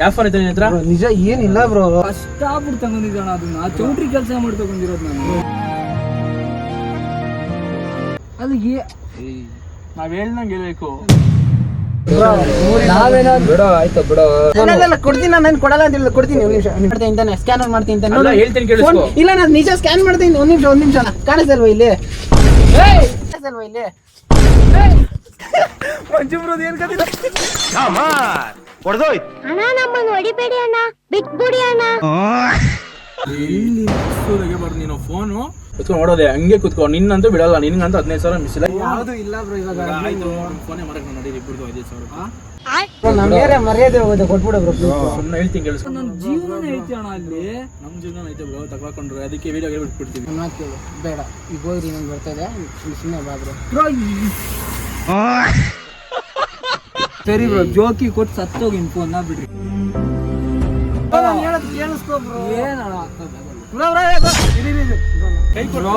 ಯಾವ ಫೋನ್ ಐತೆ ನಿನ್ನ ಹತ್ರ? ನಿಜ ಏನಿಲ್ಲ ಬ್ರೋ, ಕಷ್ಟಪಟ್ಟು ತಗೊಂಡಿದ್ದಾನ ಅದನ್ನ. ಚೌಟ್ರಿ ಕೆಲಸ ಮಾಡಿ ತಗೊಂಡಿರೋದು ನಾನು. ಅದಕ್ಕೆ ನಾವ್ ಹೇಳ್ದಂಗೆ ಹೇಳ್ಬೇಕು. ಬಿಡೋ ಆಯ್ತು ಬಿಡೋ. ಕೊಡ್ತೀನಿ ನಾನು, ಕೊಡಲ್ಲ ಅಂತ ಹೇಳಿದ್ರೆ ಕೊಡ್ತೀನಿ. ಒಂದು ನಿಮಿಷ ಸ್ಕ್ಯಾನರ್ ಮಾಡ್ತೀನಿ ಅಂತ ಅಲ್ಲ, ಹೇಳ್ತೀನಿ ಕೇಳಿಸ್ಕೊ. ಇಲ್ಲ ನಾನು ನಿಜ ಸ್ಕ್ಯಾನ್ ಮಾಡ್ತೀನಿ. ಒಂದ್ ನಿಮಿಷ ಕಾಣಿಸಲ್ವಾ ಇಲ್ಲಿ? ಕಾಣಿಸಲ್ವಾ ಇಲ್ಲಿ? ಮಂಜು ಬ್ರೋ ಏನ್ ಕಥೆ? ಅಣ್ಣ ನಮ್ಮನ್ನು ಹೊಡಿಬೇಡಿ ಅಣ್ಣ, ಬಿಟ್ಬಿಡಿ ಅಣ್ಣ. ಎಲ್ಲಿ ಬರ್ದು ನೀನು ಫೋನು ಕುತ್ಕೊಂಡು ನೋಡೋದೆ ಹಂಗೆ ಕುತ್ಕೊ. ನಿನ್ನಂತೂ ಬಿಡಲ್ಲ, ನಿನ್ಗಂತೂ 15,000 ಮಿಸ್ ಇಲ್ಲ. ಯಾವ್ದು ಇಲ್ಲ ಬ್ರೋ ಇವಾಗ. ಆಯ್ತು, ಫೋನೇ ಮಾಡಕ್ ನೋಡಿ ಇಬ್ಬರದು 5,000. ನಮ್ಗೆ ಮರ್ಯಾದೆ ಹೋಗೋದು ಕೊಟ್ಬಿಡ ಬ್ರೋ. ಸುಮ್ಮನೆ ಹೇಳ್ತೀನಿ ಕೇಳಿಸ್ಕೊ. ನನ್ನ ಜೀವನ ಐತಿ ಅಣ್ಣ ಅಲ್ಲಿ. ನಮ್ ಜೀವನ ಐತೆ ಬ್ರೋ, ತಗೊಂಡ್ರೆ ಅದಕ್ಕೆ ವಿಡಿಯೋಗೆ ಬಿಟ್ಬಿಡ್ತೀನಿ. ಬೇಡ ಈಗ ಹೋಗ್ರಿ, ನಂಗೆ ಬರ್ತಾ ಇದೆ. ಸುಮ್ಮನೆ ಬಾ ಬ್ರೋ. ಸರಿ ಬ್ರೋ, ಜೋಕಿ ಕೊಟ್ಟು ಸತ್ತೋಗಿ ಫೋನ್ ಬಿಡ್ರಿ. ಕೇಳಿಸ್ಕೊ ಬ್ರೋ. ಏನಣ್ಣ ಕೈ ಕೊಡು.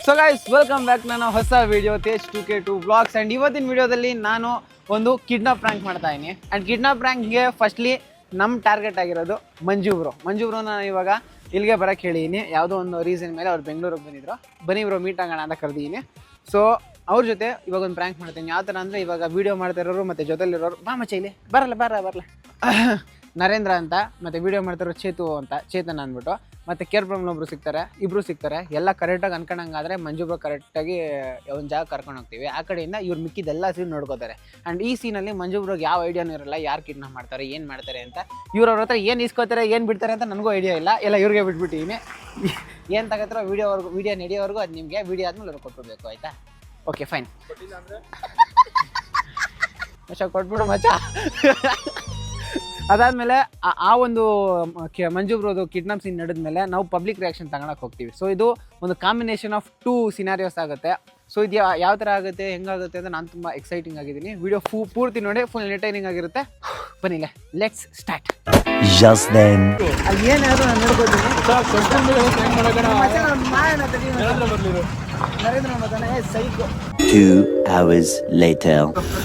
ಸೊ ಗೈಸ್, ವೆಲ್ಕಮ್ ಬ್ಯಾಕ್ ನನ್ನ ಹೊಸ video Tej 2K2 vlogs. And ಇವತ್ತಿನ ವಿಡಿಯೋದಲ್ಲಿ ನಾನು ಒಂದು ಕಿಡ್ನಾಪ್ ಪ್ರ್ಯಾಂಕ್ ಮಾಡ್ತಾ ಇದ್ದೀನಿ. ಆ್ಯಂಡ್ ಕಿಡ್ನಾಪ್ ಪ್ರ್ಯಾಂಕ್ಗೆ ಫಸ್ಟ್ಲಿ ನಮ್ಮ ಟಾರ್ಗೆಟ್ ಆಗಿರೋದು ಮಂಜು ಬ್ರೋ. ನಾನು ಇವಾಗ ಇಲ್ಲಿಗೆ ಬರೋಕ್ಕೆ ಹೇಳಿದ್ದೀನಿ. ಯಾವುದೋ ಒಂದು ರೀಸನ್ ಮೇಲೆ ಅವ್ರು ಬೆಂಗಳೂರಿಗೆ ಬಂದಿದ್ರು. ಬನ್ನಿ ಬ್ರೋ ಮೀಟ್ ಆಗೋಣ ಅಂತ ಕರೆದಿದ್ದೀನಿ. ಸೊ ಅವ್ರ ಜೊತೆ ಇವಾಗ ಒಂದು ಪ್ರ್ಯಾಂಕ್ ಮಾಡ್ತೀನಿ. ಯಾವ ಥರ ಅಂದರೆ, ಇವಾಗ ವೀಡಿಯೋ ಮಾಡ್ತಾ ಇರೋರು ಮತ್ತು ಜೊತೆಲಿರೋರು ಬಾ ಮಚ್ಚ ಇಲ್ಲಿ ಬರಲ್ಲ ನರೇಂದ್ರ ಅಂತ, ಮತ್ತು ವೀಡಿಯೋ ಮಾಡ್ತಾರೋ ಚೇತನ್ ಅಂದ್ಬಿಟ್ಟು, ಮತ್ತು ಕೇರ್ ಪ್ರಾಬ್ಲಮ್ ಇಬ್ಬರು ಸಿಗ್ತಾರೆ. ಎಲ್ಲ ಕರೆಕ್ಟಾಗಿ ಅನ್ಕೊಂಡಂಗಾದರೆ ಮಂಜು ಬ್ರೋ ಕರೆಕ್ಟಾಗಿ ಒಂದು ಜಾಗ ಕರ್ಕೊಂಡು ಹೋಗ್ತೀವಿ. ಆ ಕಡೆಯಿಂದ ಇವ್ರು ಮಿಕ್ಕಿದೆಲ್ಲ ಸೀನ್ ನೋಡ್ಕೋತಾರೆ. ಆ್ಯಂಡ್ ಈ ಸೀನಲ್ಲಿ ಮಂಜು ಬ್ರೋಗೆ ಯಾವ ಐಡಿಯಾನೂ ಇರಲ್ಲ, ಯಾರು ಕಿಡ್ನಾಪ್ ಮಾಡ್ತಾರೆ, ಏನು ಮಾಡ್ತಾರೆ ಅಂತ. ಇವ್ರವ್ರ ಹತ್ರ ಏನು ಇಸ್ಕೋತಾರೆ, ಏನು ಬಿಡ್ತಾರೆ ಅಂತ ನನಗೂ ಐಡಿಯಾ ಇಲ್ಲ. ಎಲ್ಲ ಇವ್ರಿಗೆ ಬಿಟ್ಬಿಟ್ಟಿದ್ದೀನಿ. ಏನು ತಗೋತಾರೋ ವೀಡಿಯೋ ನಡೆಯೋವರೆಗೂ ಅದು ನಿಮಗೆ ವೀಡಿಯೋ ಆದಮೇಲೆ ಅವ್ರು ಕೊಟ್ಬಿಡ್ಬೇಕು, ಆಯಿತಾ? Okay fine. ಮಚ್ಚ ಕೊಟ್ಬಿಡು ಮಚ್ಚ. ಅದಾದಮೇಲೆ ಆ ಒಂದು ಮಂಜು ಬ್ರೋದು ಕಿಡ್ನಾಪ್ ಸೀನ್ ನಡೆದ್ಮೇಲೆ ನಾವು ಪಬ್ಲಿಕ್ ರಿಯಾಕ್ಷನ್ ತಗೊಳಕ್ಕೆ ಹೋಗ್ತೀವಿ. ಸೊ ಇದು ಒಂದು ಕಾಂಬಿನೇಷನ್ ಆಫ್ 2 ಸಿನಾರಿಯೋಸ್ ಆಗುತ್ತೆ. ಸೊ ಇದು ಯಾವ ಥರ ಆಗುತ್ತೆ, ಹೆಂಗಾಗುತ್ತೆ ಅಂತ ನಾನು ತುಂಬ ಎಕ್ಸೈಟಿಂಗ್ ಆಗಿದ್ದೀನಿ. ವಿಡಿಯೋ ಪೂರ್ತಿ ನೋಡಿ, ಫುಲ್ ಎಂಟರ್ಟೈನಿಂಗ್ ಆಗಿರುತ್ತೆ. ಬನ್ನಿಲ್ಲ, ಲೆಟ್ಸ್ ಸ್ಟಾರ್ಟ್. ಅಲ್ಲಿ ಏನಾದರೂ ನಾನು ನೋಡ್ಕೋತೀನಿ.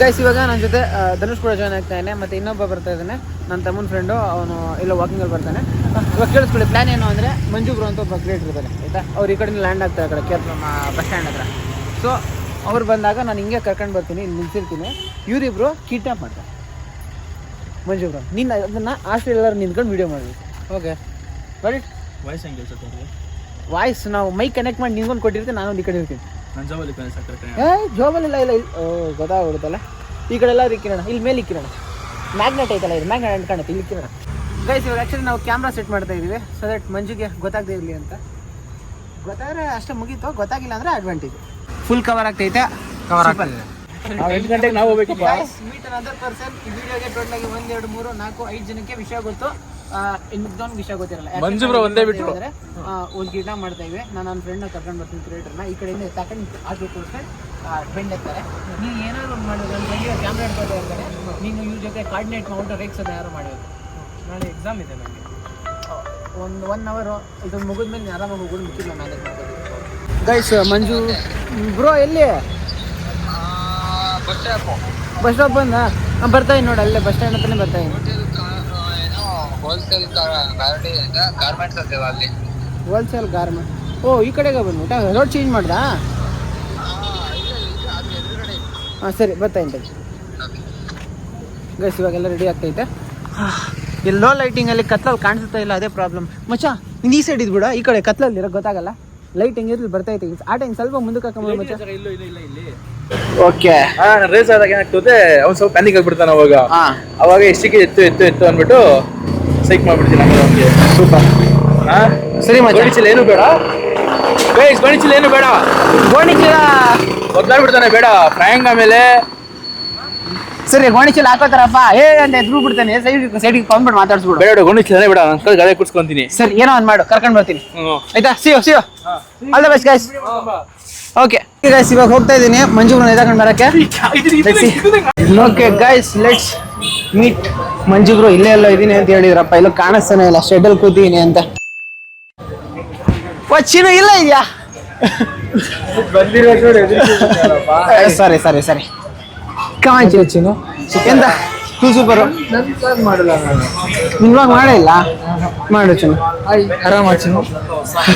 ಗೈಸ್, ಇವಾಗ ನನ್ನ ಜೊತೆ ಧನುಷ್ ಕೂಡ ಜಾಯ್ನ್ ಆಗ್ತಾನೆ, ಮತ್ತೆ ಇನ್ನೊಬ್ಬ ಬರ್ತಾ ಇದ್ದಾನೆ, ನನ್ನ ತಮ್ಮನ ಫ್ರೆಂಡು. ಅವನು ಇಲ್ಲ ವಾಕಿಂಗಲ್ಲಿ ಬರ್ತಾನೆ. ಇವಾಗ ಕೇಳಿಸ್ಕೊಳ್ಳಿ, ಪ್ಲಾನ್ ಏನು ಅಂದರೆ, ಮಂಜು ಬ್ರೋ ಅಂತ ಒಬ್ಬ ಕ್ರಿಯೇಟರ್ ಇರ್ತಾರೆ, ಆಯಿತಾ? ಅವ್ರು ಈ ಕಡೆಯಿಂದ ಲ್ಯಾಂಡ್ ಆಗ್ತಾರೆ, ಆ ಕಡೆ ಕೇರ್ಪುರಂ ಬಸ್ ಸ್ಟ್ಯಾಂಡ್ ಹತ್ರ. ಸೊ ಅವ್ರು ಬಂದಾಗ ನಾನು ಹಿಂಗೆ ಕರ್ಕೊಂಡು ಬರ್ತೀನಿ, ಇಲ್ಲಿ ನಿಲ್ಸಿರ್ತೀನಿ. ಇವರಿಬ್ರು ಕಿಡ್ನಾಪ್ ಮಾಡ್ತಾರೆ ಮಂಜು ಬ್ರೋ. ನೀನು ಅದನ್ನು ಹಾಸ್ಟೆಲ್ ಎಲ್ಲರೂ ನಿಂತ್ಕೊಂಡು ವೀಡಿಯೋ ಮಾಡಬೇಕು. ಓಕೆ ಬರೀ ವಾಯ್ಸ್ ಹೆಂಗೆ ಕೇಳಿಸುತ್ತೆ? ವಾಯ್ಸ್ ನಾವು ಮೈಕ್ ಕನೆಕ್ಟ್ ಮಾಡಿ ನಿಂತ್ಕೊಂಡು ಕೊಟ್ಟಿರ್ತೀನಿ, ನಾನು ಒಂದು ಈ ಕಡೆ ಇರ್ತೀನಿ. ನನ್ನ ಜಾಬಲ್ಲಿ ಜೋಬಲ್ಲಿ ಇಲ್ಲ ಗೊತ್ತಾಗ್ಬಿಡುತ್ತಲ್ಲ. ಈ ಕಡೆ ಎಲ್ಲ ಇಕ್ಕಿರೋಣ, ಇಲ್ಲಿ ಮೇಲೆ ಇಕ್ಕಿರೋಣ. ಮ್ಯಾಗ್ನೆಟ್ ಐತಲ್ಲ, ಇದು ಮ್ಯಾಗ್ನೆಟ್ ಅಂದ್ಕಾಣುತ್ತೆ, ಇಲ್ಲಿ ಇಕ್ಕಿರೋಣ. ಗೈಸ್, ಇವಾಗ ಆ್ಯಕ್ಚುಲಿ ನಾವು ಕ್ಯಾಮ್ರಾ ಸೆಟ್ ಮಾಡ್ತಾ ಇದ್ದೀವಿ, ಸೊ ದಟ್ ಮಂಜುಗೆ ಗೊತ್ತಾಗದೇ ಇರಲಿ ಅಂತ. ಗೊತ್ತಾದರೆ ಅಷ್ಟೇ ಮುಗೀತು, ಗೊತ್ತಾಗಿಲ್ಲ ಅಂದರೆ ಅಡ್ವಾಂಟೇಜ್. ಫುಲ್ ಕವರ್ ಆಗ್ತೈತೆ. ಕವರ್ ಆಗ್ತದೆ. 8 ಗಂಟೆಗೆ ನಾವು ಹೋಗ್ಬೇಕಪ್ಪ. Meet another person. ಈ ವಿಡಿಯೋಗೆ ಟೋಟಲಾಗಿ 1 2 3 4 5 ಜನಕ್ಕೆ ವಿಷಯ ಗೊತ್ತು. ಇನ್ನೊಂದು ವಿಷಯ ಗೊತ್ತಿರಲ್ಲ. ಮಂಜು ಬ್ರೋ ಒಂದೇ ಬಿಟ್ಟು ಒಂದು ಕಿಡ್ನಾಪ್ ಮಾಡ್ತಾ ಇವೆ. ನಾನು ನನ್ನ ಫ್ರೆಂಡ್ನ ಕರ್ಕೊಂಡು ಬರ್ತೀನಿ, ಕ್ರಿಯೇಟರ್ನ. ಈ ಕಡೆಯಿಂದ ತಗೊಂಡು ಹಾಕಿ ಬೆಂಡ್ ಎತ್ತಾರೆ. ನೀವು ಏನಾದ್ರು ಒಂದು ಮಾಡೋದು, ನನ್ನ ಫ್ರೆಂಡಿಗೆ ಕ್ಯಾಮ್ರಾ ಹಿಡ್ಕೊತಾ ಇರ್ತಾರೆ. ನೀನು ಇವ್ರ ಜೊತೆ ಕಾರ್ಡಿನೇಟ್ ಮಾಡ್ಬಿಟ್ಟು ರೇಕ್ಸ್ ಯಾರು ಮಾಡೋದು. ನಾಳೆ ಎಕ್ಸಾಮ್ ಇದೆ ನನಗೆ. ಒಂದು 1 ಅವರ್ ಇದೊಂದು ಮುಗಿದ್ಮೇಲೆ ನೀವು ಆರಾಮಾಗಿ ಹೋಗೋದು, ಮುಖ್ಯ ಮ್ಯಾನೇಜ್ ಮಾಡ್ಬೋದು. ಗೈಸ್, ಮಂಜು ಬ್ರೋ ಎಲ್ಲಿ? ಬಸ್ ಸ್ಟಾಪ್ ಬಂದ ಬರ್ತಾ ಇದ್ದೀನಿ ನೋಡಿ, ಅಲ್ಲೇ ಬಸ್ ಸ್ಟ್ಯಾಂಡ್ ಹತ್ರನೇ ಬರ್ತಾ ಇದ್ದೀನಿ. Wholesale garment. ಓ, ಈ ಕಡೆಗೆ ಬಂದ್ಬಿಟ್ಟ. ರೋಡ್ ಚೇಂಜ್ ಮಾಡ್ದಾ? ಹಾಂ ಸರಿ, ಬರ್ತಾ ಇದ್ದೀನಿ. ಗೈಸ್, ಇವಾಗೆಲ್ಲ ರೆಡಿ ಆಗ್ತೈತೆ. ಎಲ್ಲೋ ಲೈಟಿಂಗಲ್ಲಿ ಕತ್ಲಲ್ಲಿ ಕಾಣಿಸ್ತಾ ಇಲ್ಲ, ಅದೇ ಪ್ರಾಬ್ಲಮ್. ಮಚ್ಚ ನೀನು ಈ ಸೈಡ್ ಇದ್ಬಿಡ, ಈ ಕಡೆ ಕತ್ಲಲ್ಲಿರೋ ಗೊತ್ತಾಗಲ್ಲ. ಲೈಟ್ ಹೆಂಗಿರ್ಲಿ ಬರ್ತಾ ಐತೆ. ಆ ಟೈಮ್ ಸ್ವಲ್ಪ ಮುಂದಕ್ಕೆ ಹಾಕೊಂಬೋದು ಮಚ್ಚ. ಇಲ್ಲಿ ಓಕೆ. ರೇಸ್ ಆದಾಗ ಏನಾಗ್ತದೆ, ಅವ್ನು ಸ್ವಲ್ಪ ಪ್ಯಾನಿಕ್ ಆಗ್ಬಿಡ್ತಾನೆ. ಅವಾಗ ಎಷ್ಟಿಗೆ ಎತ್ತು ಅಂದ್ಬಿಟ್ಟು ಸೈಕ್ ಮಾಡ್ಬಿಡ್ತೀನಿ ಅವ್ನಿಗೆ. ಸೂಪರ್. ಸರಿ ಮಚ್ಚ, ಗೋಣಿಚೀಲ ಏನು ಬೇಡ. ಗೋಣಿಚೀಲ ಏನು ಬೇಡ. ಗೋಣಿಚೀಲ ಬದಲಾಗ್ಬಿಡ್ತಾನೆ, ಬೇಡ ಫ್ರಾಂಕ್. ಆಮೇಲೆ ಸರಿ, ಗೋಣಿಚೀಲ ಹಾಕೋತಾರಪ್ಪ ಅಂತ ಎದ್ರು ಬಿಡ್ತಾನೆ. ಸೈಡಿಗೆ ಬಂದ್ಬಿಟ್ಟು ಮಾತಾಡ್ಸ್ಬಿಡು. ಬೇಡ, ಗೋಣಿಚೀಲನೇ ಬೇಡ, ನನ್ನ ಗಾಳಿ ಕುಡ್ಸ್ಕೊಂತೀನಿ. ಸರಿ, ಏನೋ ಒಂದು ಮಾಡು, ಕರ್ಕೊಂಡು ಬರ್ತೀನಿ, ಆಯ್ತಾ? See you all the best guys. Okay guys, ಇವಾಗ ಹೋಗ್ತಾ ಇದ್ದೀನಿ ಮಂಜು ಬ್ರೋ ಎದಾಕೊಂಡು ಬರಕ್ಕೆ. Okay guys, let's meet Manju bro. ಇಲ್ಲೇ ಎಲ್ಲ ಇದೀನಿ ಅಂತ ಹೇಳಿದ್ರಪ್ಪ, ಇಲ್ಲೂ ಕಾಣಿಸ್ತಾನೆ ಇಲ್ಲ, ಶೆಡ್ಡಲ್ಲಿ ಕೂತಿದ್ದೀನಿ ಅಂತ. ಚಿನ್ನು ಇಲ್ಲ ಇದೆಯಾ? ಸಾರಿ ಸಾರಿ ಸಾರಿ ಕಮಾನ್ ಚಿನ್ನು ಎಂತ ಫುಲ್ ಸೂಪರು ಮಾಡಲ್ಲ ನಾನು. ನಿನ್ ಬ್ಲಾಗ್ ಮಾಡೇ ಇಲ್ಲ ಮಾಡು ಚಿನ್ನು ಆರಾಮ ಚಿನ್ನು.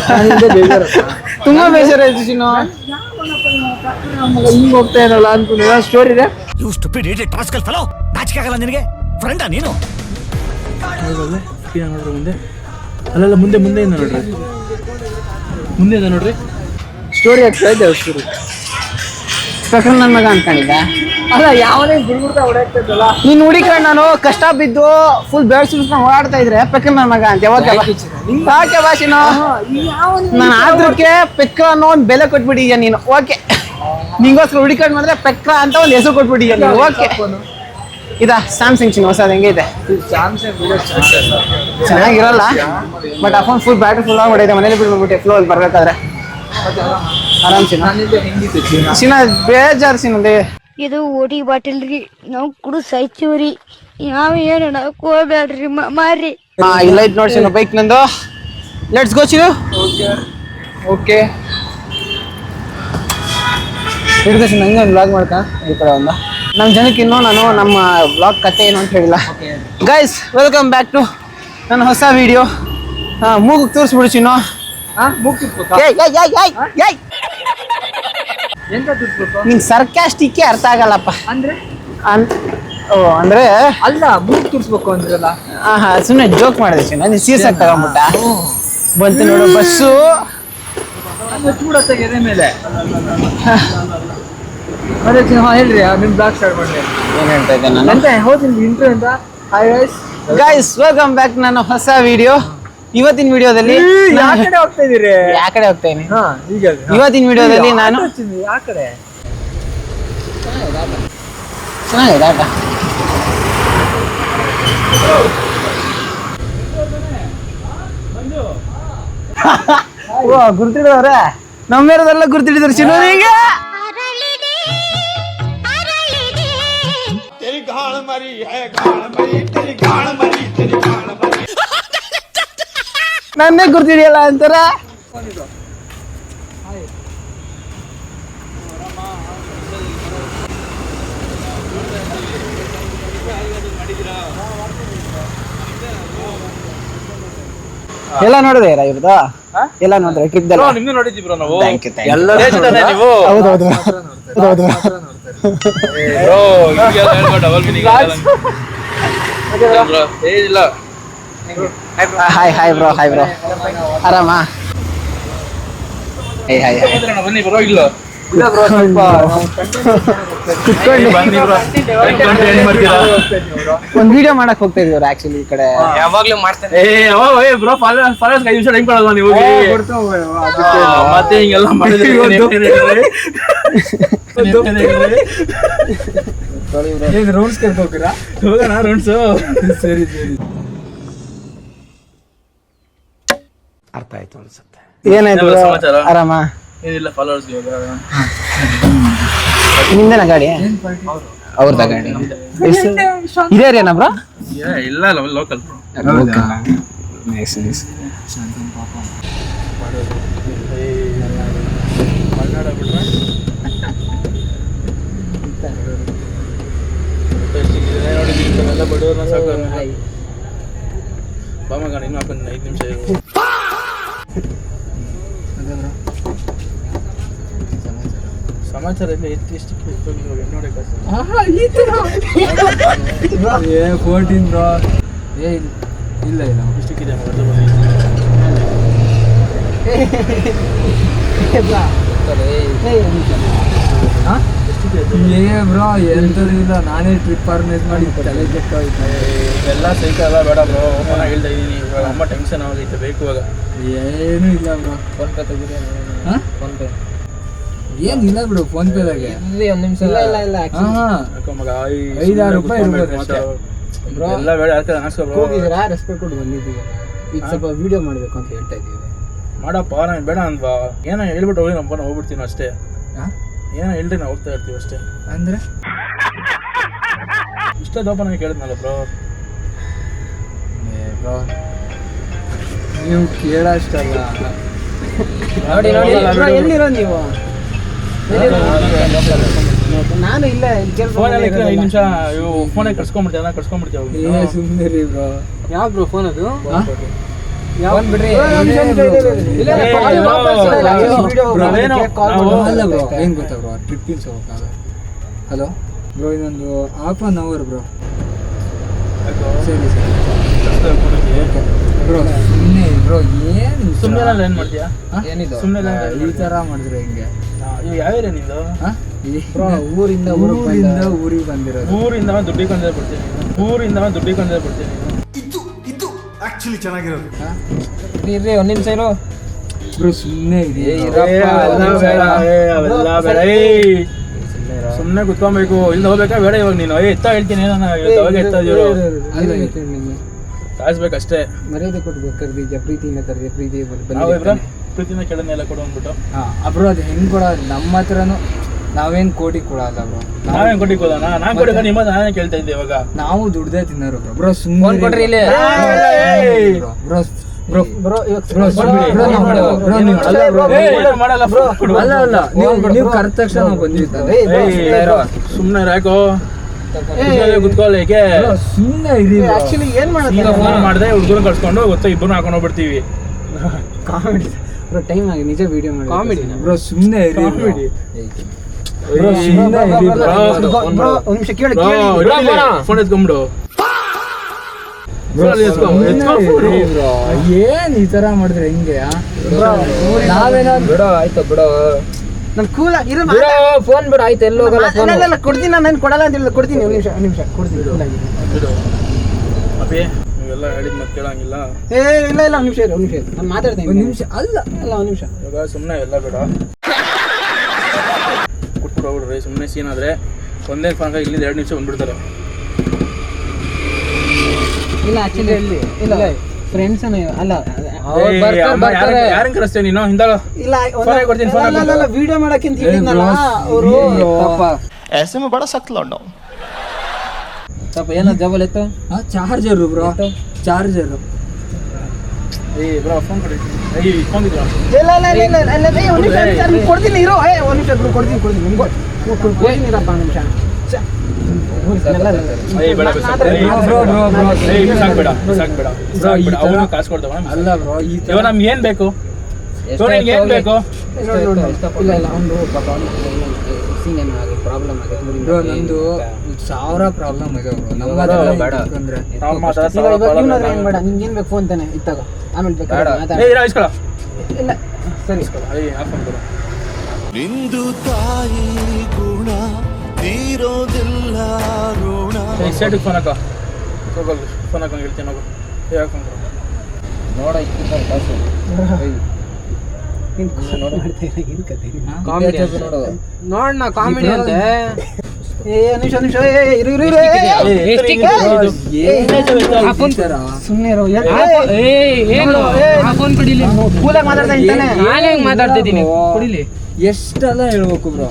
ನಾನಿಂದ ಬೇಜಾರು. ತುಂಬಾ ಬೇಜಾರಾಯ್ತು ಚಿನ್ನು ಹಿಂಗ್ ಹೋಗ್ತಾ ಏನಲ್ಲ ಅನ್ಕೊಂಡು ಸ್ಟೋರಿ ಇದೆ. You stupid idiot rascal fellow, ನಾಚಿಕೆ ಆಗಲ್ಲ ನಿನಗೆ? ಫ್ರೆಂಡಾ ನೀನು? ನೋಡ್ರಿ ಮುಂದೆ ಅಲ್ಲಲ್ಲ ಮುಂದೆ ಮುಂದೆ ಇಂದ ನೋಡ್ರಿ ಮುಂದೆ ಇಂದ ನೋಡ್ರಿ ಸ್ಟೋರಿ ಆಗ್ತಾ ಇದೆ ಸ್ಟೋರಿ. ಪ್ರಕರಣ ನನ್ನ ಮಗ ಅನ್ಕೊಂಡಿದ್ದ. ಅಲ್ಲ ಯಾವನೇ ಗುಡ್ಗುಡ್ತಾ ಹೊಡೆಯುತ್ತಲ್ಲ. ನೀನ್ ಹುಡಿಕೊಂಡು ನಾನು ಕಷ್ಟ ಬಿದ್ದು ಫುಲ್ ಬೇಡ ಸುಮ್ಸ್ಕೊಂಡು ಓಡಾಡ್ತಾ ಇದ್ರೆ ಪೆಕ್ಕ ನನ್ನ ಮಗ ಅಂತ ಯಾಕೆ ಭಾಷೆನೋ ನಾನು ಆದ್ರಕ್ಕೆ ಪೆಕ್ಕ ಅನ್ನೋ ಒಂದು ಬೆಲೆ ಕೊಟ್ಬಿಟ್ಟಿದ್ಯಾ ನೀನು. ಓಕೆ ನಿಂಗೋಸ್ಕರ ಹುಡಿಕೊಂಡು ಬಂದ್ರೆ ಪೆಕ್ಕ ಅಂತ ಒಂದು ಹೆಸರು ಕೊಟ್ಬಿಟ್ಟಿದ್ಯಾ ನೀನು. ಓಕೆ ಇದಾ ಸ್ಯಾಮ್ಸಂಗ್ ಚಿನ್ನ ಹೊಸದು ಹೆಂಗೈತೆ? ಚೆನ್ನಾಗಿರಲ್ಲ ಬಟ್ ಆ ಫೋನ್ ಫುಲ್ ಬ್ಯಾಟ್ರಿ ಫುಲ್ ಆಗಿ ಹೊಡೆಯುತ್ತೆ. ಮನೇಲಿ ಬಿಟ್ಬಿಟ್ಟೆ ಫ್ಲೋ ಅಲ್ಲಿ ಬರ್ಬೇಕಾದ್ರೆ ಆರಾಮ್ ಚಿನ್ನ. ಚಿನ್ನ ಬೇಜಾರು ಚಿನ್ನದೆ. ಇದು ಓಡಿ ಬಾಟಲ್ ರೀ, ನಾವು ಕುಡು ಸಾಯ್ತೀವ್ರಿ. ಯಾವ ಏನು ಹೋಗ್ಬೇಡ್ರಿ ಮಾರಿ. ಹಾ ಇಲ್ಲ ಐತ್ ನೋಡಿ ಚಿನ್ನ ಬೈಕ್ ನಂದು. Let's go Chinnu. ಓಕೆ ಹಿಡಿದ ಚಿನ್ನ ಹಂಗೆ ಒಂದು ಬ್ಲಾಗ್ ಮಾಡ್ತಾ ಈ ಕಡೆ ಒಂದು ನಮ್ಮ ಜನಕ್ಕೆ ಇನ್ನೂ ನಾನು ನಮ್ಮ ಬ್ಲಾಗ್ ಕತೆ ಏನು ಅಂತ ಹೇಳಿಲ್ಲ. ಗೈಸ್ ವೆಲ್ಕಮ್ ಬ್ಯಾಕ್ ಟು ನನ್ನ ಹೊಸ ವಿಡಿಯೋ. ಮೂಗು ತೋರಿಸ್ಬಿಡು ಚಿನ್ನು. ಎಂತ ತಿಳ್ಬೇಕು ನಿಂಗೆ ಸರ್ಕ್ಯಾಸ್ಟಿಕ್ಕೆ ಅರ್ಥ ಆಗಲ್ಲಪ್ಪ. ಅಂದ್ರೆ ಓ ಅಂದ್ರೆ ಅಲ್ಲ ಮೂಗ್ ತುರ್ಸ್ಬೇಕು ಅಂದ್ರಲ್ಲ. ಹಾ ಸುಮ್ಮನೆ ಜೋಕ್ ಮಾಡಿದೆ ಚಿನ್ನ. ನೀನು ಸೀರಿಯಸ್ ಆಗಿ ತಗೊಂಬಿಟ್ಟ. ಬಂತು ನೋಡು ಬಸ್ಸು. ಚೂಡತ್ತಾಗ ಎದೆ ಮೇಲೆ ಅದೇ ಹೇಳ್ರಿ ನಿಮ್ ಬ್ಲಾಗ್ ಸ್ಟಾರ್ಟ್ ಮಾಡ್ರಿ. ಏನ್ ಹೇಳ್ತಾ ಇದ್ದೆ ನಾನು? ಅಂತ ಹೋಗ್ತೀನಿ ಇಂಟ್ರೋ ಅಂತ. Hi guys. Guys welcome back ನನ್ನ ಹೊಸ ವಿಡಿಯೋ. ಇವತ್ತಿನ ವಿಡಿಯೋದಲ್ಲಿ ಯಾವ ಕಡೆ ಹೋಗ್ತಾ ಇದೀರಿ? ಯಾ ಕಡೆ ಹೋಗ್ತೇನೆ ಹಾ ಈಗ ಇವತ್ತಿನ ವಿಡಿಯೋದಲ್ಲಿ ನಾನು ಯಾವ ಕಡೆ ಚೆನ್ನಾಗಿದೆ ಆಟ. ಓ ಗುರ್ತಿಡವ್ರೆ ನಮ್ಮೇರದೆಲ್ಲ ಗುರ್ತಿಡಿದ್ರು ಚಿನ್ನೂರಿಗೆ. ನನ್ನೇ ಗುರ್ತಿಡಿಯಲ್ಲ ಅಂತಾರ. ಎಲ್ಲ ನೋಡಿದೆ ಇವ್ರದ್ದು ಎಲ್ಲ ನೋಡಿದ್ರೆ ಟ್ರಿಪ್ ನಿಮ್ದು ನೋಡಿದ್ವಿ ಬ್ರೋ ನಾವು. ಥ್ಯಾಂಕ್ ಯು ನೀವು ಹೌದೌದು ಹೌದೌದು. ಬ್ರೋ ಡಬಲ್ ಮೀನಿಂಗ್ ಏನಿಲ್ಲ. Hi hi bro hi bro ಆರಾಮಾ? ಹಾಯ್ ಹಾಯ್ ಬನ್ನಿ ಬ್ರೋ ಇಲ್ಲ ಕುತ್ಕೊಳ್ಳಿ. ಬನ್ನಿ ಬ್ರೋ ಏನ್ ಮಾಡ್ತೀರಾ? ಒಂದ್ ವಿಡಿಯೋ ಮಾಡಕ್ ಹೋಗ್ತಾ ಇದೀವಿ ಅವ್ರು ಆಕ್ಚುಲಿ ಈ ಕಡೆ. ಯಾವಾಗ್ಲೂ ಮಾಡ್ತೇನೆ. ಏ ಬ್ರೋ ಫಾಲೋವರ್ಸ್ 5 ನಿಮಿಷ ಟೈಮ್ ಕೊಡಲ್ವಾ ನೀವು? ಮತ್ತೆ ಹಿಂಗೆಲ್ಲ ಮಾಡಿದ್ರೆ ಈಗ ರೌಂಡ್ಸ್ ಕೇಳ್ಕೋತೀರಾ? ಹೋಗೋಣ ರೌಂಡ್ಸ್. ಸರಿ ಸರಿ ಅರ್ಥ ಆಯ್ತು ಅನ್ಸುತ್ತೆ. ಏನಾಯ್ತು ಏನಿಲ್ಲ ಸಮಾಚಾರ. ಆರಾಮಾ? ಏನಿಲ್ಲ ಫಾಲೋವರ್ಸ್ ನಿಮ್ದೇನ ಗಾಡಿ? ಅವ್ರದ ಗಾಡಿ ಇದೇ ರೀ ಬ್ರೋ? ಇಲ್ಲ ಲೋಕಲ್ ನೈಸ್ ನೈಸ್. ಮಲ್ನಾಡ ಬಿಟ್ರೆ ನೋಡಿ ಬಡವ್ರನ್ನ ಸಾಕು. ಬಾಮಗಾಣ ಇನ್ನು ಹಾಕೊಂಡು 5 ನಿಮಿಷ ಇರು. ಸಮಾಚಾರ ಇಲ್ಲ ಎಷ್ಟು ನೋಡಿ ಏ 14 ಬ್ರೋ. ಏ ಇಲ್ಲ ಇಲ್ಲ ಇಷ್ಟಕ್ಕಿದೆ ಏ ಬ್ರೋ ಎಂತದ್ದು ಇಲ್ಲ. ನಾನೇ ಟ್ರಿಪ್ ಆರ್ಗನೈಸ್ ಮಾಡಿ ತಲೆ ಕೆಟ್ಟೋಯ್ತು. ಎಲ್ಲ ಸೈಕ ಎಲ್ಲ ಬೇಡ ಬ್ರೋ. ಓಪನ್ ಆಗಿ ಹೇಳ್ತಾ ಇದೀನಿ. ಇವಾಗ ಅಮ್ಮ ಟೆನ್ಷನ್ ಆಗೈತೆ ಬೇಕು ಇವಾಗ. ಏನು ಇಲ್ಲ ಬ್ರೋ. ಫೋನ್ ಪೇ ತೆಗಿದೆ. ಫೋನ್ ಪೇ ಏನಿಲ್ಲ ಬಿಡು ಫೋನ್ ಪೇದಾಗೆ. ಇಲ್ಲಿ ಒಂದ್ ನಿಮಿಷ ಇಲ್ಲ ಇಲ್ಲ ಇಲ್ಲ ಹಾ ಮಗ 5,000 ರೂಪಾಯಿ ಇರ್ಬೋದು ಅಷ್ಟೇ. ಎಲ್ಲ ಬೇಡ ಯಾಕೆ ಅನ್ಸ್ಕೊ ಬ್ರೋ. ಹೋಗಿದ್ದೀರಾ ರೆಸ್ಪೆಕ್ಟ್ ಕೊಟ್ಟು ಬಂದಿದ್ದೀವಿ. ಈಗ ಸ್ವಲ್ಪ ವಿಡಿಯೋ ಮಾಡ್ಬೇಕು ಅಂತ ಹೇಳ್ತಾ ಇದ್ದೀವಿ. ಮಾಡಪ್ಪ ನಾನು ಬೇಡ ಅನ್ವಾ. ಏನೋ ಹೇಳ್ಬಿಟ್ಟು ಹೋಗಿ ನಮ್ಮ ಹೋಗ್ಬಿಡ್ತೀನಿ ಅಷ್ಟೇ. ಹಾ? ಏನೋ ಹೇಳ್ರಿ ನಾವು ಹೋಗ್ತಾ ಇರ್ತೀವಿ ಅಷ್ಟೇ. ಅಂದ್ರೆ ಇಷ್ಟೇ ದೋಪನಾಗಿ ಕೇಳಿದ್ನಲ್ಲ ಬ್ರೋ. ಬ್ರೋ ನೀವು ಕೇಳೋಷ್ಟಲ್ಲ ನೋಡಿ ಬ್ರೋ ಎಲ್ಲಿರೋ ನೀವು? ನಾನು ಇಲ್ಲ ಫೋನಲ್ಲಿ 5 ನಿಮಿಷ ಫೋನೇ ಕರ್ಸ್ಕೊಂಡ್ಬಿಡ್ತೀವಿ. ಸುಮ್ಮನೆ ರೀ ಬ್ರೋ. ಯಾವ ಬ್ರೋ ಫೋನ್ ಅದು? ಫೋನ್ ಬಿಡ್ರಿ. ಅಲ್ಲ ಬ್ರೋ, ಏನ್ ಗೊತ್ತಾ ಬ್ರೋ, ಟ್ರಿಪ್ಪಿಂಗ್ ಹೋಗಕ್ಕಾಗ. ಹಲೋ ಬ್ರೋ, ಇನ್ನೊಂದು ½ ಬ್ರೋ. ಸರಿ ಬ್ರೋ, ಸುಮ್ಮನೆ ಬ್ರೋ. ಏನು ಸುಮ್ಮನೆ ಏನ್ ಮಾಡ್ತೀಯಾ? ಏನಿದು ಸುಮ್ಮನೆ ಈ ತರ ಮಾಡಿದ್ರೆ ಹೆಂಗೆ? ಯಾವ ಏರಿಯಾ ನಿಂದು? ಬ್ರೋ, ಊರಿಂದ ಊರಿಗೆ ಬಂದಿರೋದು. ಊರಿಂದ ದುಡ್ಡಿಗೆ ಬಂದೇ ಬಿಡ್ತೀನಿ. ಇದು ಆಕ್ಚುಲಿ ಚೆನ್ನಾಗಿರೋದು. ಇರ್ರಿ, ಒಂದ್ ನಿಮಿಷ ಇರು ಬ್ರೋ. ಸುಮ್ಮನೆ ಸುಮ್ಮನೆ ಕುತ್ಕೊಬೇಕು. ಇಲ್ಲಿ ಹೋಗ್ಬೇಕಾ ಬೇಡ ಇವಾಗ ನೀನು? ಎತ್ತ ಹೇಳ್ತೀನಿ ನಾನು ಕಾಯಿಸ್ಬೇಕಷ್ಟೇ. ಮರ್ಯಾದೆ ಕೊಡ್ಬೇಕು. ಕರ್ದಿದ್ಯಾ, ಪ್ರೀತಿಯಿಂದ ಕರ್ದಿ, ಪ್ರೀತಿ ಪ್ರೀತಿನ ಕೆಳನೆಲ್ಲ ಕೊಡು ಅಂದ್ಬಿಟ್ಟು. ಬ್ರೋ, ಅದು ಹೆಂಗ್ ಕೊಡೋದು? ನಮ್ಮ ಹತ್ರನು ನಾವೇನ್ ಕೋಟಿ ಕೊಡಲ್ಲ ಬ್ರೋ. ನಾವೇನ್ ಕೊಟ್ಟಿ ಕೊಡೋಣ? ನಾನ್ ಕೊಡಿ ನಿಮ್ಮ ನಾನೇ ಕೇಳ್ತಾ ಇದ್ದೆ ಇವಾಗ. ನಾವು ದುಡ್ದೇ ತಿನ್ನೋರು ಬ್ರೋ. ಬ್ರೋ ಸುಮ್ಮನೆ ಕೊಡ್ರಿ ಇಲ್ಲಿ ಬ್ರೋ. ಬ್ರೋ ಬ್ರೋ ಅಲ್ಲ, ನೀವು ಕರೆದ ತಕ್ಷಣ ನಾವು ಬಂದಿರ್ತಾರೆ. ಸುಮ್ಮನೆ ಯಾಕೋ ಕುತ್ಕೊಳ್ಳಿ. ಸುಮ್ಮನೆ ಇರಿ. ಆಕ್ಚುಲಿ ಏನ್ ಮಾಡೋದು? ಫೋನ್ ಮಾಡಿದೆ, ಹುಡುಗರು ಕಳ್ಸ್ಕೊಂಡು ಗೊತ್ತಾ ಇಬ್ಬರು ಹಾಕೊಂಡು ಹೋಗ್ಬಿಡ್ತೀವಿ. ಕಾಮಿಡಿ ಬ್ರೋ, ಟೈಮ್ ಆಗಿ ನಿಜ ವಿಡಿಯೋ ಮಾಡಿ. ಕಾಮಿಡಿ ಬ್ರೋ, ಸುಮ್ಮನೆ ಇರಿ. ಬ್ರೋ ಒಂದ್ ನಿಮಿಷ ಕೇಳಿ. ಫೋನ್ ಎತ್ಕೊಂಡ್ಬಿಡು. ಏನ್ ಈ ತರ ಮಾಡಿದ್ರೆ ಹೆಂಗೆ? ನಾವೇನಾದ್ರು ಬಿಡೋ. ಆಯ್ತು ಬಿಡೋ, ನನ್ ಕೂಲ್ ಇರೋ ಫೋನ್ ಬಿಡು. ಆಯ್ತು, ಎಲ್ಲ ಹೋಗಲ್ಲ. ಕೊಡ್ತೀನಿ. ನಾನು ಕೊಡಲ್ಲ ಅಂತ ಹೇಳಿಲ್ಲ, ಕೊಡ್ತೀನಿ. ಒಂದ್ ನಿಮಿಷ ಕೊಡ್ತೀನಿ. ಅಪ್ಪಿ ನೀವೆಲ್ಲ ಹೇಳಿದ್ ಮತ್ತೆ ಕೇಳಂಗಿಲ್ಲ. ಇಲ್ಲ ಒಂದ್ ನಿಮಿಷ ಇರು. ನಾನು ಮಾತಾಡ್ತೀನಿ. ಒಂದ್ ನಿಮಿಷ ಅಲ್ಲ, ಒಂದ್ ನಿಮಿಷ. ಇವಾಗ ಸುಮ್ಮನೆ ಎಲ್ಲ ಬೇಡ, ಕೊಟ್ಬಿಟ್ಟು ಹೋಗ್ಬಿಡ್ರಿ. ಸುಮ್ಮನೆ ಸೀನ್ ಆದ್ರೆ ಒಂದೇ ಫೋನ್ ಇಲ್ಲಿಂದ 2 ನಿಮಿಷ ಬಂದ್ಬಿಡ್ತಾರೆ. ಇಲ್ಲ ಆಕ್ಚುಲಿ ಇಲ್ಲ ಫ್ರೆಂಡ್ಸ್ ಅಲ್ಲ. ಯಾರನ್ನ ಕರೆಸ್ತೇ ನೀನು? ಹಿಂದಾಗ ಇಲ್ಲ ಕೊಡ್ತೀನಿ. ವಿಡಿಯೋ ಮಾಡಕ್ಕೆ ಅಂತ ಹೇಳಿದ್ನಲ್ಲ ಅವರು. ऐसे में बड़ा सख्त लौंडा हूं. ಸ್ವಲ್ಪ ಏನೋ ಜಬಲ್ ಇತ್ತು. Charger bro, charger. Bro phone ಕೊಡಿ. ಫೋನ್ ಇದ್ರು. ಇಲ್ಲ ಒಂದ್ ನಿಮಿಷ ಕೊಡ್ತೀನಿ. ಇರೋ ಒಂದ್ ನಿಮಿಷ ಬ್ರೋ, ಕೊಡ್ತೀನಿ. ಕೊಡ್ತೀನಿರಪ್ಪ ಒಂದ್ ನಿಮಿಷ. ಕಾಸು ಕೊಡ್ತಾವ ಅಲ್ಲ ಬ್ರೋ. ಇವಾಗ ನಮ್ಗೆ ಏನ್ ಬೇಕು? ಏನ್ ಬೇಕು? ಇಲ್ಲ ಒಂದು ಪ್ರಾಬ್ಲಮ್ ಬ್ರೋ, ನಂದು 1000 ಪ್ರಾಬ್ಲಮ್ ಇದೆ ಬ್ರೋ. ಬೇಡ. ನಿಂಗೇನ್ ಬೇಕು ಫೋನ್ ತಾನೆ ಇತ್ತಾಗ, ಆಮೇಲೆ ಇಸ್ಕೊಳ. ಇಲ್ಲ ಸರಿ. ನಿಂದು ತಾಯಿ ಗುಣ ತೀರೋದಿಲ್ಲ ಋಣ. ಸೈಡ್ ಫೋನ್ ಹಾಕ. ಫೋನ್ ಹಾಕೊಂಡು ಹೇಳ್ತೀನಿ ಹೋಗು. ಹಾಕೊಂಡು ನೋಡ ಕಾಸು ನೋಡೋಣ ಕಾಮಿಡಿ ಅಂತೆ. ನಿಮಿಷ ಮಾತಾಡ್ತಿದ್ದೀನಿ. ಎಷ್ಟೆಲ್ಲ ಹೇಳ್ಬೇಕು ಬ್ರೋ.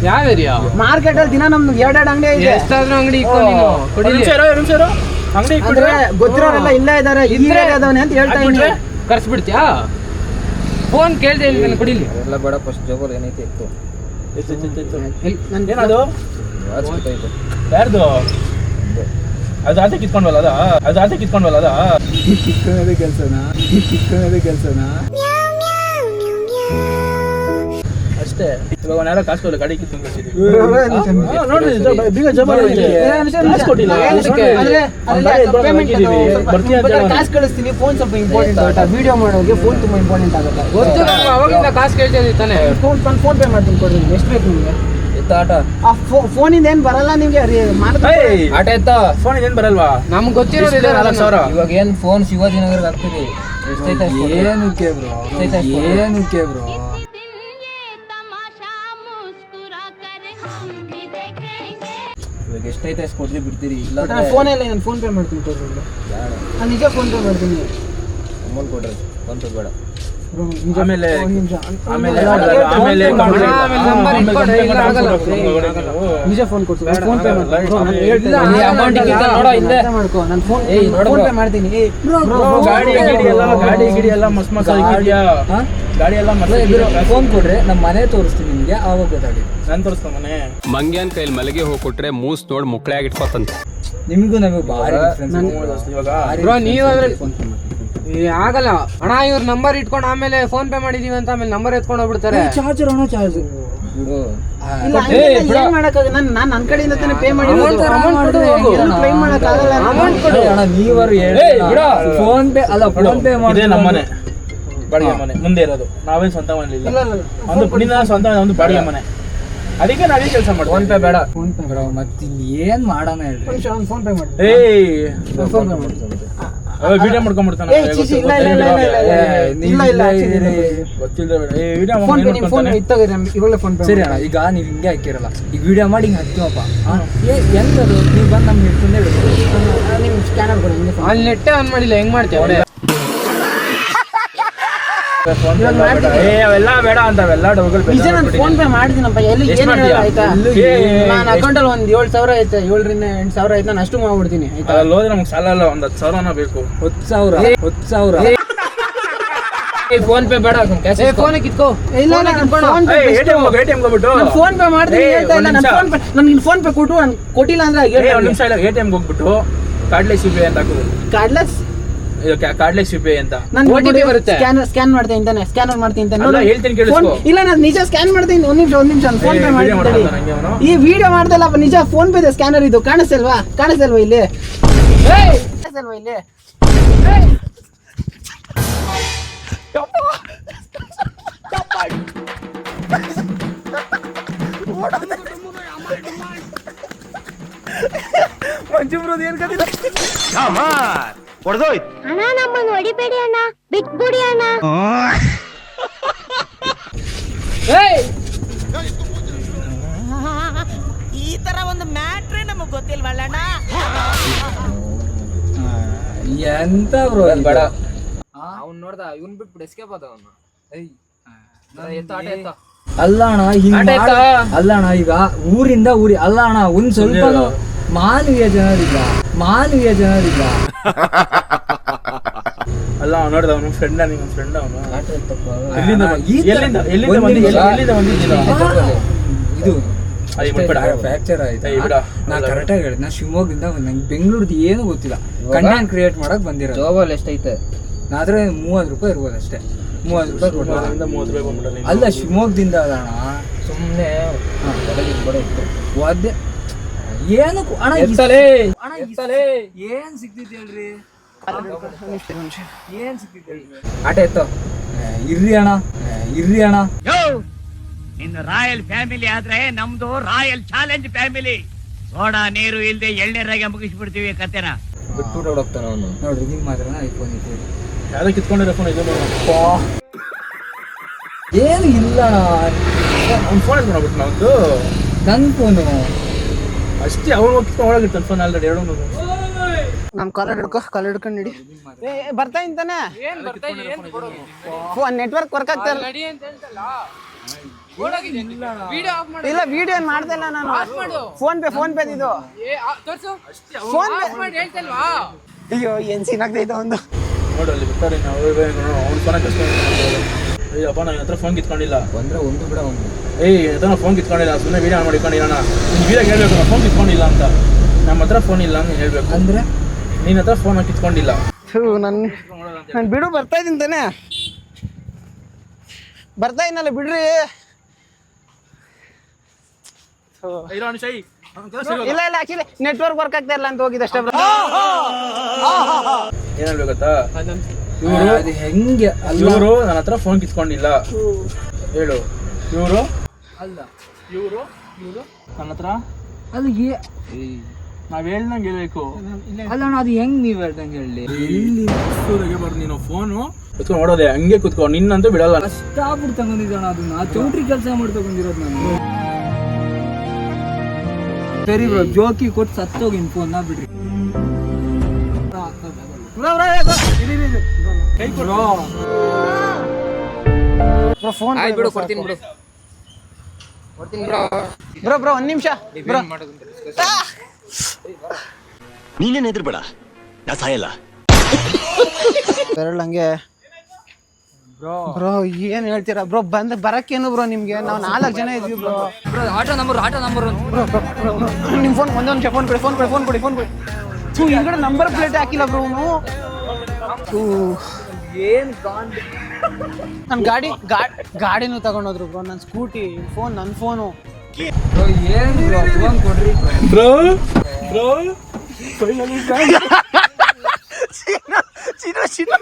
ಯಾವ ಏರಿಯಾ? ಮಾರ್ಕೆಟ್ ಅಲ್ಲಿ ದಿನ ನಮ್ದು 2 ಅಂಗಡಿ ಇದೆ. ಎಷ್ಟಾದ್ರೂ ಅಂಗಡಿ ಅಂಗಡಿ ಗೊತ್ತಿರೋರೆಲ್ಲ ಇಲ್ಲೇ ಇದಾರೆ, ಅಂತ ಹೇಳ್ತಾ ಇದ್ದೀನಿ. ಕರ್ಸ್ಬಿಡ್ತೀಯಾ? ಫೋನ್ ಕೇಳ್ದೆ ಇಲ್ಲ ಕುಡಿಲಿ. ಎಲ್ಲ ಬೇಡ, ಫಸ್ಟ್ ಜೋಬಲ್ ಏನೈತೆ ಇತ್ತು. ಏನದು? ಯಾರ್ದು? ಅದು ಆತ ಕಿತ್ಕೊಂಡ್ವಲ್ಲ ಅದ ಕಿತ್ಕೊಳ್ಳೋದೇ ಕೆಲ್ಸನಾ? ಅಷ್ಟೇ. ಇವಾಗ ಯಾರೋ ಕಾಸು ಕೊಡಲ್ಲ, ಗಾಡಿ ಕಿತ್ಕೊಂಡು ಕಾಸು ಕಳಿಸ್ತೀನಿ. ಫೋನ್ ಸ್ವಲ್ಪ ಇಂಪಾರ್ಟೆಂಟ್ ಆಗುತ್ತೆ. ವಿಡಿಯೋ ಮಾಡೋರಿಗೆ ಫೋನ್ ತುಂಬಾ ಇಂಪಾರ್ಟೆಂಟ್ ಆಗುತ್ತೆ. ಅವಾಗಿಂದ ಕಾಸು ಕೇಳ್ತಿದ್ದೆ ತಾನೆ. ಫೋನ್ ಪೇ ಮಾಡ್ತೀನಿ, ಕೊಡ್ತೀನಿ. ಎಷ್ಟು ಬೇಕು ನಿಮಗೆ? ಫೋನಿಂದ ಏನ್ ಬರಲ್ಲ ನಿಮ್ಗೆ? ಆಟ ಎತ್ತ. ಫೋನ್ ಏನ್ ಬರಲ್ವಾ? ನಮ್ಗೆ ಗೊತ್ತಿರೋ 4,000. ಇವಾಗ ಏನ್ ಫೋನ್ ಶಿವಾಜಿನಗರ್ಗೆ ಆಗ್ತಿದೆ. ಏನಕ್ಕೆ ಬ್ರೋ? ಇವಾಗ ಎಷ್ಟೈತೆ ಅಷ್ಟು ಕೊಡ್ರಿ ಬಿಡ್ತೀರಿ. ಇಲ್ಲ ಫೋನ್ ಇಲ್ಲ, ನಾನು ಫೋನ್ ಪೇ ಮಾಡ್ತೀನಿ. ಕೊಡ್ರಿ, ನಾನು ನಿಜ ಫೋನ್ ಪೇ ಮಾಡ್ತೀನಿ. ಅಮೌಂಟ್ ಕೊಡ್ರಿ, ಫೋನ್ ಪೇ ಬೇಡ. ಆಮೇಲೆ ಆಮೇಲೆ ನಿಜ ಫೋನ್ ಕೊಡ್ತೀನಿ, ಫೋನ್ ಪೇ ಮಾಡ್ತೀನಿ. ಗಾಡಿ ಗಿಡಿ ಎಲ್ಲ ಮಸ್ತ್ ಮಸ್ತ್ ಆಗಿದ್ಯಾ? ಗಾಡಿ ಎಲ್ಲ ಫೋನ್ ಕೊಡ್ರೆ ನಮ್ಮ ಮನೆ ತೋರಿಸ್ತೀನಿ ನಿಮ್ಗೆ, ಆವಾಗ ಗೊತ್ತಾಗಿ ನಾನು ತೋರಿಸ್ತಾ ಮನೆ. ಮಂಗ್ಯಾನ್ ಕೈಲಿ ಮಲಗಿ ಹೋಗಿ ಕೊಟ್ರೆ ಮೂಸ್ ನೋಡ್ ಮುಕ್ಳೆ ಆಗಿಟ್ಕೋತಂತೆ. ನಿಮಗೂ ನಮಗೆ ಭಾರಿ ಡಿಫ್ರೆನ್ಸ್. ಇವಾಗ ಬ್ರೋ ನೀವು ಆಗಲ್ಲ ಅಣ್ಣ, ಇವ್ರ ನಂಬರ್ ಇಟ್ಕೊಂಡು ಆಮೇಲೆ ಫೋನ್ ಪೇ ಮಾಡಿದೀವಿ ಅಂತ ಆಮೇಲೆ ನಂಬರ್ ಎತ್ಕೊಂಡು ಹೋಗ್ಬಿಡ್ತಾರೆ. ಚಾರ್ಜರ್ ಅಣ್ಣ, ಚಾರ್ಜ್ ಏನ್ ಮಾಡಕ್ಕಾಗ, ನಾನು ನನ್ನ ಕಡೆಯಿಂದ ತಾನೇ ಪೇ ಮಾಡಿ ಕ್ಲೈಮ್ ಮಾಡಕ್ಕಾಗಲ್ಲ. ನೀವರು ಫೋನ್ ಪೇ ಅಲ್ಲ, ಫೋನ್ ಪೇ ಮಾಡಿ ನಮ್ಮನೆ ಬಾಡಿಗೆ ಮನೆ ಮುಂದೆ ಇರೋದು, ನಾವೇನ್ ಸ್ವಂತ ಮನೆ ಇಲ್ಲ. ಒಂದು ಪುಣ್ಯದ ಸ್ವಂತ ಒಂದು ಬಾಡಿಗೆ ಮನೆ, ಅದಕ್ಕೆ ನಾವೇ ಕೆಲಸ ಮಾಡ್ತೀವಿ. ಫೋನ್ ಪೇ ಬೇಡ, ಫೋನ್ ಪೇ ಬೇಡ. ಮತ್ತೆ ಏನ್ ಮಾಡೋಣ ಹೇಳ್ರಿ? ಫೋನ್ ಪೇ ಮಾಡಿ. ಫೋನ್ ಪೇ ಮಾಡ್ತಾರೆ, ವಿಡಿಯೋ ಮಾಡ್ಕೊಂಡ್ಬಿಡ್ತಾನೆ. ಸರಿ ಅಣ್ಣ, ಈಗ ನೀವು ಹಿಂಗೆ ಹಾಕಿರಲ್ಲ, ಈಗ ವಿಡಿಯೋ ಮಾಡಿ ಹಿಂಗೆ ಹಾಕ್ತೀವಪ್ಪ, ಎಂತದು ನೀವು ಬಂದು ನಮ್ಗೆ ಹಿಡ್ಕೊಂಡೇ ಹಿಡ್ಬೋದು. ನಿಮ್ ಸ್ಕ್ಯಾನರ್ ಕೊಡಿ. ಅಲ್ಲಿ ನೆಟ್ಟೆ ಆನ್ ಮಾಡಿಲ್ಲ, ಹೆಂಗ್ ಮಾಡ್ತೇವೆ? ಅವೆಲ್ಲ ಬೇಡ ಅಂತ, ಅವೆಲ್ಲ ಫೋನ್ ಪೇ ಮಾಡಿದ್ದೀನಪ್ಪ. ಎಲ್ಲಿ ಆಯ್ತಾ, ನಾನು ಅಕೌಂಟಲ್ಲಿ ಒಂದು 7,000 ಐತೆ, 7ರಿಂದ 8,000 ಐತೆ, ನಾನು ಅಷ್ಟು ಮಾಡ್ಬಿಡ್ತೀನಿ ಆಯ್ತಾ. ಹೋದ್ರೆ ನಮ್ಗೆ ಸಾಲ ಅಲ್ಲ, ಒಂದು 10,000 ಬೇಕು. 10,000 ಫೋನ್ ಪೇ ಬೇಡ, ಫೋನ್ ಕಿತ್ಕೋ. ಇಲ್ಲ ATM ಹೋಗ್ಬಿಟ್ಟು ಫೋನ್ ಪೇ ಮಾಡ್ತೀನಿ ಹೇಳ್ತಾ ಇಲ್ಲ. ನಾನು ಫೋನ್ ಪೇ, ನನಗೆ ಫೋನ್ ಪೇ ಕೊಟ್ಟು ನಾನು ಕೊಟ್ಟಿಲ್ಲ ಅಂದ್ರೆ ಒಂದು ನಿಮಿಷ ಇಲ್ಲ, ATM ಹೋಗ್ಬಿಟ್ಟು ಕಾರ್ಡ್ಲೆಸ್ ಯು ಪಿ ಐ ಅಂತ ಹಾಕೋದು. ಕಾರ್ಡ್ಲೆಸ್ ಯು ಪಿ ಐ ಅಂತ OTP ಬರುತ್ತೆ. ಸ್ಕ್ಯಾನ್ ಮಾಡ್ತೀನಿ ಅಂತಾನೆ, ಸ್ಕ್ಯಾನರ್ ಮಾಡ್ತೀನಿ ಅಂತಾನೆ. ಅಲ್ಲ, ಹೇಳ್ತೀನಿ ಕೇಳಿಸ್ಕೊ. ಇಲ್ಲ, ನಾನು ನಿಜ ಸ್ಕ್ಯಾನ್ ಮಾಡ್ತೀನಿ. ಒಂದ್ ನಿಮಿಷ ಫೋನ್ ಪೇ ಮಾಡ್ತೀನಿ. ಈ ವಿಡಿಯೋ ಮಾಡ್ದಲ್ಲಪ್ಪ, ನಿಜ ಫೋನ್ ಪೇ ಸ್ಕ್ಯಾನರ್ ಇದು. ಕಾಣಿಸಲ್ವಾ ಇಲ್ಲಿ? ಕಾಣಿಸಲ್ವಾ ಇಲ್ಲಿ? ಮಂಜು ಬ್ರೋ ಏನ್ ಕದಿಲ್ಲ ಅಣ್ಣ, ನಮ್ಮನ್ನು ಹೊಡಿಬೇಡಿ ಅಣ್ಣ, ಬಿಟ್ಬಿಡಿ ಅಣ್ಣ. ಈ ತರ ಒಂದು ಮ್ಯಾಟ್ರೇ ನಮಗ್ ಗೊತ್ತಿಲ್ವಲ್ಲಣ್ಣ. ಎಂತ ಬ್ರೋ ಬೇಡ. ಅವ್ನ್ ನೋಡ್ದ, ಇವ್ನ್ ಬಿಟ್ಬಿಟ್ಟು ಎಸ್ಕೇಪ್ ಆದ ಅವನು. ಅಲ್ಲ ಅಣ್ಣ, ಅಲ್ಲ ಅಣ್ಣ, ಈಗ ಊರಿಂದ ಅಲ್ಲ ಅಣ್ಣ, ಒಂದ್ ಸ್ವಲ್ಪ ಮಾನವೀಯ ಜನರಿಲ್ಲ. ಅಲ್ಲ, ನೋಡಿದ ಅವನು ಫ್ರೆಂಡ್, ನಿಮ್ಮ ಫ್ರೆಂಡ್ ಅವನು. ಇದು ಫ್ರಾಕ್ಚರ್ ಆಯ್ತಾ? ನಾ ಕರೆಕ್ಟಾಗಿ ಹೇಳಿದ್, ನಾ ಶಿವಮೊಗ್ಗದಿಂದ ನಂಗೆ ಬೆಂಗಳೂರ್ದು ಏನು ಗೊತ್ತಿಲ್ಲ, ಕಂಟೆಂಟ್ ಕ್ರಿಯೇಟ್ ಮಾಡಕ್ ಬಂದಿರೋದು. ಜಾಬಲ್ಲಿ ಎಷ್ಟೈತೆ? ಆದ್ರೆ 30 ರೂಪಾಯಿ ಇರ್ಬೋದು ಅಷ್ಟೇ. 30 ರೂಪಾಯಿ ಕೊಡ್ತಾರೆ. 30 ರೂಪಾಯಿ ಬಂದ್ಬಿಟ್ಟ. ಅಲ್ಲ, ಶಿವಮೊಗ್ಗದಿಂದ ಅಲ್ಲ ಅಣ್ಣ, ಸುಮ್ಮನೆ ಒದ್ದೆ ಏನು ಅಣ್ಣ, ಏನ್ ಸಿಗ್ತೈತಿ ಹೇಳ್ರಿ? ಏನ್ ಸಿಗ್ತೈತಿ ಹೇಳ್ರಿ? ಆಟ ಎತ್ತೋ. ಇರ್ರಿ ಅಣ್ಣ. ಇನ್ನು ರಾಯಲ್ ಫ್ಯಾಮಿಲಿ ಆದ್ರೆ ನಮ್ದು ರಾಯಲ್ ಚಾಲೆಂಜ್ ಫ್ಯಾಮಿಲಿ. ಸೋಡಾ ನೀರು ಇಲ್ದೆ ಎಳ್ನೀರಾಗೆ ಮುಗಿಸ್ಬಿಡ್ತೀವಿ ಕತೆನ. ಬಿಟ್ಬಿಟ್ಟು ಹೋಗ್ತಾನ ಅವನು. ನೋಡ್ರಿ, ನಿಮ್ ಮಾತ್ರ ಐಫೋನ್ ಇದೆ, ಯಾವ್ದೋ ಕಿತ್ಕೊಂಡಿರೋ ಫೋನ್ ಇದು. ಏನು ಇಲ್ಲ ಅಣ್ಣ, ಅವ್ನ ಫೋನ್ ಎತ್ಕೊಂಡ್ಬಿಟ್ಟು ನಾವಂದು ನನ್ನ ಫೋನು ಅಷ್ಟೇ. ಅವ್ನು ಕಿತ್ಕೊಂಡು ಒಳಗಿರ್ತಾನೆ ಫೋನ್ ಆಲ್ರೆಡಿ. ಎರಡು ನಮ್ ಕಾಲರ್ ಹಿಡ್ಕೊಂಡು ನಡಿ. ಬರ್ತಾ ಇಂತಾನೆ ನೆಟ್ವರ್ಕ್ ವರ್ಕ್ ಆಗ್ತಾ ಇಲ್ಲ. ಇಲ್ಲ, ವಿಡಿಯೋ ಏನ್ ಮಾಡ್ತಾ ಇಲ್ಲ ನಾನು. ಫೋನ್ ಪೇ ಇದು. ಅಯ್ಯೋ, ಏನ್ ಸೀನ್ ಆಗ್ತೈತೆ ಒಂದು. ನೋಡಲ್ಲಿ ಬಿಟ್ಟಾರೆ ನಾವು. ಅವ್ನು ಫೋನ್ ಅಯ್ಯಪ್ಪ, ನಾನು ಹತ್ರ ಫೋನ್ ಕಿತ್ಕೊಂಡಿಲ್ಲ. ಬಂದ್ರೆ ಒಂದು ಬಿಡ ಒಂದು. ಹತ್ರ ಫೋನ್ ಕಿತ್ಕೊಂಡಿಲ್ಲ, ಸುಮ್ಮನೆ ವಿಡಿಯೋ ಮಾಡಿಕೊಂಡಿರೋಣ. ನೀನು ವಿಡಿಯೋ ಹೇಳ್ಬೇಕು, ನಾನು ಫೋನ್ ಕಿತ್ಕೊಂಡಿಲ್ಲ ಅಂತ. ನಮ್ಮ ಹತ್ರ ಫೋನ್ ಇಲ್ಲ ಅಂತ ಹೇಳ್ಬೇಕು. ಅಂದ್ರೆ ನಿನ್ನ ಹತ್ರ ಫೋನ್ ಕಿತ್ಕೊಂಡಿಲ್ಲ. ನಾನು ಬಿಡು, ಬರ್ತಾ ಇದ್ದೀನಿ ತಾನೆ, ಬರ್ತಾ ಇನ್ನಲ್ಲ, ಬಿಡ್ರಿ. ಇಲ್ಲ, ಆಕ್ಚುಲಿ ನೆಟ್ವರ್ಕ್ ವರ್ಕ್ ಆಗ್ತಾ ಇಲ್ಲ ಅಂತ ಹೋಗಿದೆ ಅಷ್ಟೇ. ಏನ್ ಹೇಳ್ಬೇಕತ್ತಾ, ಅದು ಹೆಂಗೆ? ಇವರು ನನ್ನ ಹತ್ರ ಫೋನ್ ಕಿತ್ಕೊಂಡಿಲ್ಲ ಹೇಳು. ಇವರು ನನ್ನ ಹತ್ರ ಅದು ನಾವ್ ಹೇಳ್ದಂಗೆ ಹೇಳ್ಬೇಕು. ಅಲ್ಲ ಅಣ್ಣ, ಅದು ಹೆಂಗ್ ನೀವ್ ಹೇಳ್ದಂಗೆ ಹೇಳಿ? ಎಲ್ಲಿ ಬರ್ದು ನೀನು ಫೋನು ಕುತ್ಕೊಂಡು ನೋಡೋದೆ, ಹಂಗೆ ಕುತ್ಕೊಂಡು ನಿನ್ನಂತೂ ಬಿಡಲ್ಲ. ಕಷ್ಟಪಟ್ಟು ತಗೊಂಡಿದ್ದಣ, ಅದನ್ನ ಚೌಟ್ರಿ ಕೆಲಸ ಮಾಡಿ ತಗೊಂಡಿರೋದು ನಾನು. ಸರಿ ಬ್ರೋ, ಜೋಕಿ ಕೊಟ್ಟು ಸತ್ತೋಗಿನ್ ಫೋನ್ ನಾ ಬಿಡ್ರಿ. ಬ್ರೋ ಫೋನ್ ಬಿಡು ಕೊಡ್ತೀನಿ ಬಿಡು ಬ್ರೋ ಒಂದ್ ನಿಮಿಷ ಬ್ರೋ ನೀನೇನ್ ಹೆದರ್ಬೇಡ ನಾ ಸಾಯಲ್ಲ ಬೆರಳು ಹಂಗೆ ಬ್ರೋ ಏನ್ ಹೇಳ್ತೀರಾ ಬ್ರೋ ಬರಕ್ಕೇನು ಬ್ರೋ ನಿಮ್ಗೆ ನಾವು 4 ಜನ ಇದ್ವಿ ಬ್ರೋ. ಆಟೋ ನಂಬರ್ ನಿಮ್ ಫೋನ್ ಒಂದೇ ನಿಮಿಷ ಫೋನ್ ಕೊಡಿ ಹಿಂಗಡೆ ನಂಬರ್ ಪ್ಲೇಟ್ ಹಾಕಿಲ್ಲ ಬ್ರೋ ಅವನು. ನನ್ ಗಾಡಿನೂ ತಗೊಂಡೋದ್ರು ಬ್ರೋ, ನನ್ನ ಸ್ಕೂಟಿ, ಫೋನ್, ನನ್ನ ಫೋನು. ಏನ್ ಫೋನ್ ಕೊಡ್ರಿ ಬ್ರೋ ಚಿನ್ನು